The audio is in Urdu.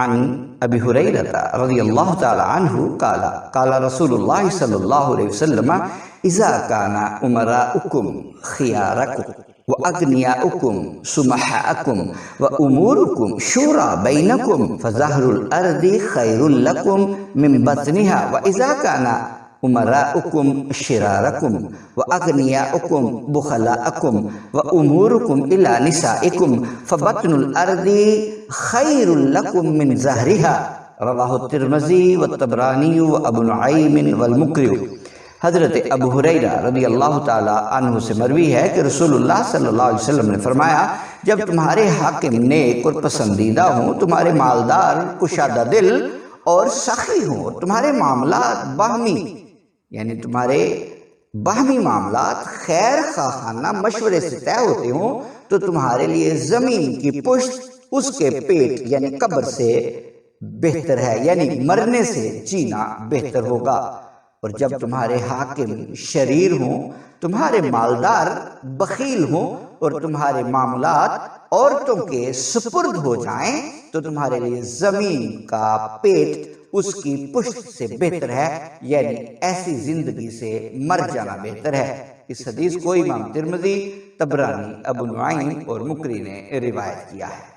عن ابی ہریرہ رضی اللہ تعالی عنہ قال قال رسول اللہ صلی اللہ علیہ وسلم اذا كان امراؤکم خیارکم واغنیاؤکم سمحاءکم وامورکم شورى بینکم فظہر الارض خیر لکم من بطنها واذا كان امراؤکم شرارکم واغنیاؤکم بخلاءکم وامورکم الى نسائکم فبطن الارض خیر لکم من ظہرها رواہ الترمذی والطبرانی وابو نعیم والمقری۔ حضرت ابو ہریرہ رضی اللہ تعالی عنہ سے مروی ہے کہ رسول اللہ صلی اللہ علیہ وسلم نے فرمایا جب تمہارے حاکم نیک اور پسندیدہ ہوں، تمہارے مالدار کشادہ دل اور سخی ہوں، تمہارے معاملات باہمی یعنی تمہارے باہمی معاملات خیر خواہانہ مشورے سے طے ہوتے ہوں، تو تمہارے لیے زمین کی پشت اس کے پیٹ یعنی قبر سے بہتر ہے، یعنی مرنے سے جینا بہتر ہوگا۔ اور جب تمہارے حاکم شریر ہوں، تمہارے مالدار بخیل ہوں اور تمہارے معاملات عورتوں کے سپرد ہو جائیں، تو تمہارے لیے زمین کا پیٹ اس کی پشت سے بہتر ہے، یعنی ایسی زندگی سے مر جانا بہتر ہے۔ اس حدیث کو امام ترمذی، طبرانی، ابو نعیم اور مقری نے روایت کیا ہے۔